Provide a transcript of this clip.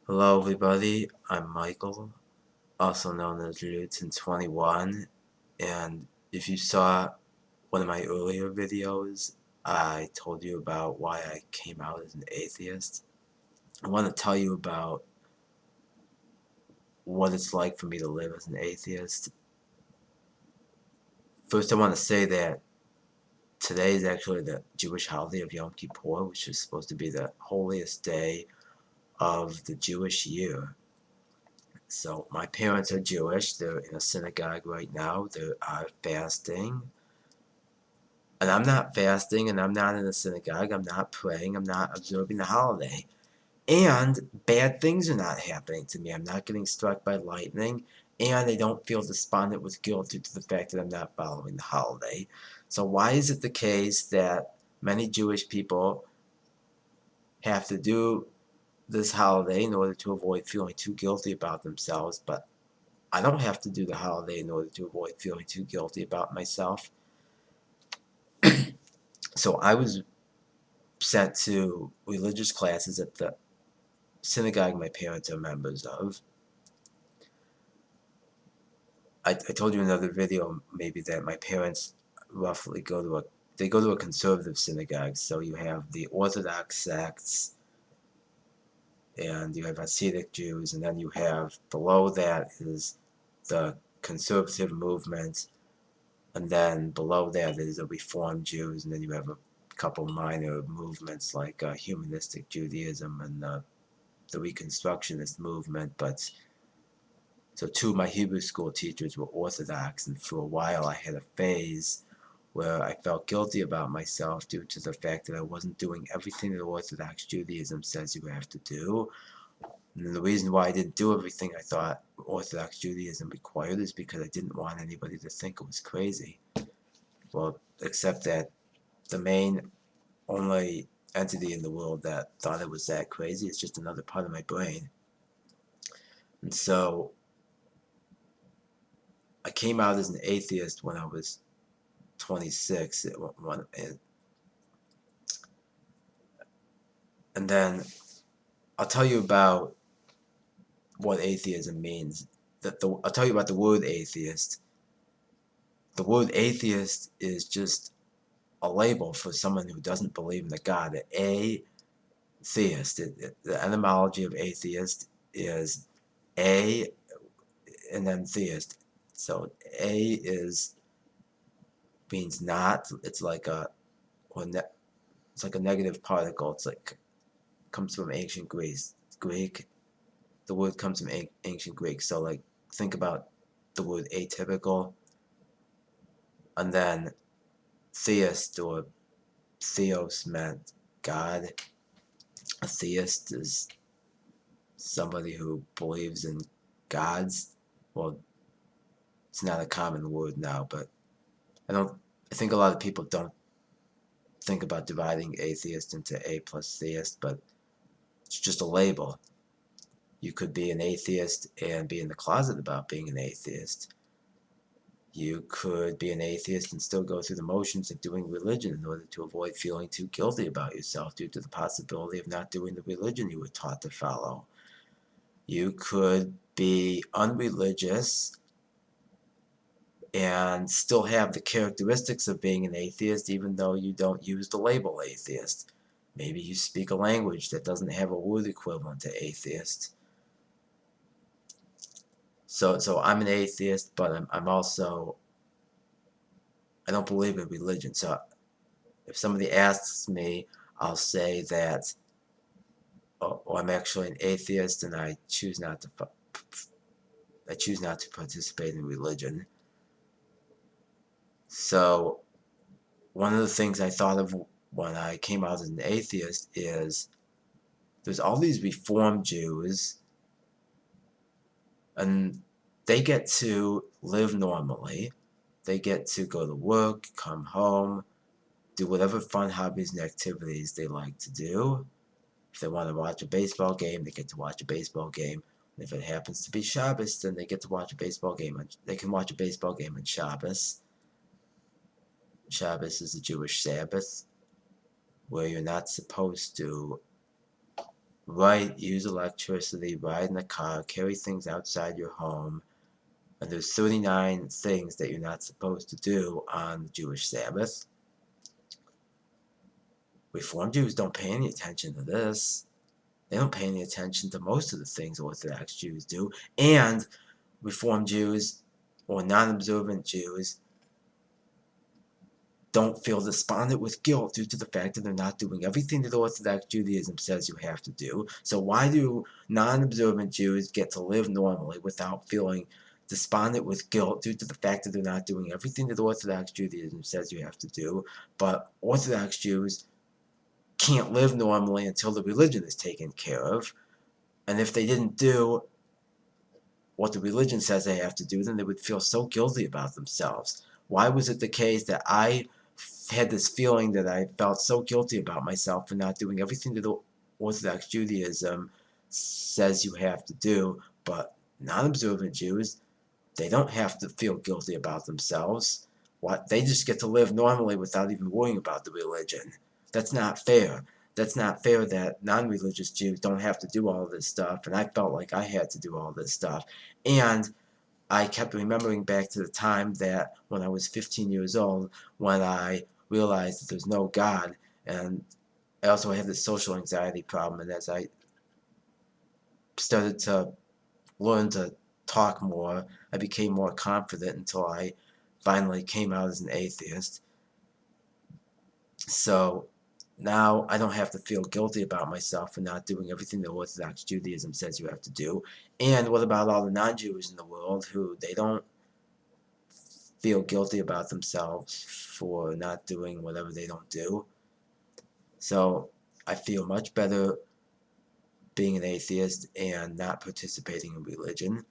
Hello everybody, I'm Michael, also known as Luton21, and if you saw one of my earlier videos, I told you about why I came out as an atheist. I want to tell you about what it's like for me to live as an atheist. First, I want to say that today is actually the Jewish holiday of Yom Kipur, which is supposed to be the holiest day of the Jewish year. So my parents are Jewish. They're in a synagogue right now. They are fasting. And I'm not fasting, and I'm not in a synagogue. I'm not praying. I'm not observing the holiday. And bad things are not happening to me. I'm not getting struck by lightning. And I don't feel despondent with guilt due to the fact that I'm not following the holiday. So why is it the case that many Jewish people have to do this holiday in order to avoid feeling too guilty about themselves, but I don't have to do the holiday in order to avoid feeling too guilty about myself? So I was sent to religious classes at the synagogue my parents are members of. I told you in another video maybe that my parents roughly go to a conservative synagogue. So you have the Orthodox sects, and you have Hasidic Jews, and then you have below that is the conservative movement, and then below that is the Reformed Jews, and then you have a couple minor movements like humanistic Judaism and the Reconstructionist movement. But so two of my Hebrew school teachers were Orthodox, and for a while I had a phase where I felt guilty about myself due to the fact that I wasn't doing everything that Orthodox Judaism says you have to do. And the reason why I didn't do everything I thought Orthodox Judaism required is because I didn't want anybody to think it was crazy. Well, except that the main only entity in the world that thought it was that crazy is just another part of my brain. And so I came out as an atheist when I was 26. And then I'll tell you about what atheism means. I'll tell you about the word atheist. The word atheist is just a label for someone who doesn't believe in a God. Atheist. The etymology of atheist is a and then theist. So a is means not. It's like a it's like a negative particle. It's like comes from ancient Greek. The word comes from ancient Greek. So like think about the word atypical, and then theist or theos meant God. A theist is somebody who believes in gods. Well, it's not a common word now, but I think a lot of people don't think about dividing atheist into a plus theist, but it's just a label. You could be an atheist and be in the closet about being an atheist. You could be an atheist and still go through the motions of doing religion in order to avoid feeling too guilty about yourself due to the possibility of not doing the religion you were taught to follow. You could be unreligious and still have the characteristics of being an atheist even though you don't use the label atheist. Maybe you speak a language that doesn't have a word equivalent to atheist. So I'm an atheist, but I'm also, I don't believe in religion. So if somebody asks me, I'll say that, oh, I'm actually an atheist and I choose not to participate in religion. So one of the things I thought of when I came out as an atheist is there's all these Reformed Jews, and they get to live normally. They get to go to work, come home, do whatever fun hobbies and activities they like to do. If they want to watch a baseball game, they get to watch a baseball game. And if it happens to be Shabbos, then they get to watch a baseball game. They can watch a baseball game on Shabbos. Shabbos is a Jewish Sabbath where you're not supposed to write, use electricity, ride in a car, carry things outside your home. And there's 39 things that you're not supposed to do on the Jewish Sabbath. Reform Jews don't pay any attention to this. They don't pay any attention to most of the things Orthodox Jews do. And Reform Jews or non-observant Jews don't feel despondent with guilt due to the fact that they're not doing everything that Orthodox Judaism says you have to do. So why do non-observant Jews get to live normally without feeling despondent with guilt due to the fact that they're not doing everything that Orthodox Judaism says you have to do, but Orthodox Jews can't live normally until the religion is taken care of? And if they didn't do what the religion says they have to do, then they would feel so guilty about themselves. Why was it the case that I had this feeling that I felt so guilty about myself for not doing everything that Orthodox Judaism says you have to do, but non-observant Jews, they don't have to feel guilty about themselves. What? They just get to live normally without even worrying about the religion. That's not fair. That's not fair that non-religious Jews don't have to do all this stuff, and I felt like I had to do all this stuff. And I kept remembering back to the time that when I was 15 years old, when I realized that there's no God, and I also had this social anxiety problem, and as I started to learn to talk more, I became more confident until I finally came out as an atheist. So now I don't have to feel guilty about myself for not doing everything that Orthodox Judaism says you have to do. And what about all the non-Jews in the world who they don't feel guilty about themselves for not doing whatever they don't do? So I feel much better being an atheist and not participating in religion.